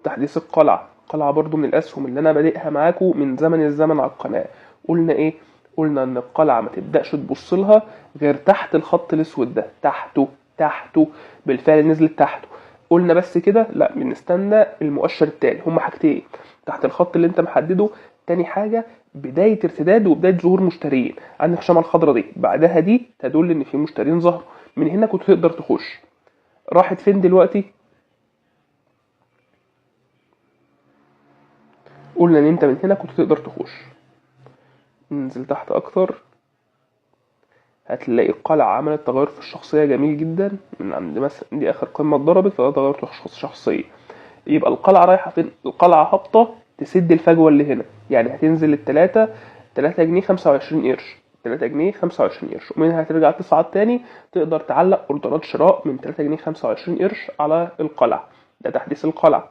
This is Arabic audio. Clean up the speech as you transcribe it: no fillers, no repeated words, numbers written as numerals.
تحديث القلعة. القلعة برضو من الأسهم اللي أنا بادئها معاكم من زمن الزمن على القناة. قلنا إيه؟ قلنا إن القلعة ما تبدأش تبص لها غير تحت الخط الأسود ده، تحته بالفعل نزلت تحته. قلنا بس كده؟ لا، بنستنى المؤشر التاني. هما حاجتين: تحت الخط اللي انت محدده، تاني حاجة بداية ارتداد وبداية ظهور مشترين. عندك الشمعة الخضراء دي بعدها دي تدل ان في مشترين ظهروا، من هنا كنت تقدر تخش. راحت فين دلوقتي؟ قلنا ان انت من هنا كنت تقدر تخش. ننزل تحت اكتر، هتلاقي القلعة عملت تغير في الشخصية جميل جدا. من عند مثلا دي اخر قمة اتضربت فده تغير في الشخصية. يبقى القلعة رايحة فين؟ القلعة هابطة تسد الفجوة اللي هنا، يعني هتنزل التلاتة 3 جنيه 25 قرش، 3 جنيه 25 قرش، ومنها هترجع تصعد تاني. تقدر تعلق اوردرات شراء من 3 جنيه 25 قرش على القلعة. ده تحديث القلعة.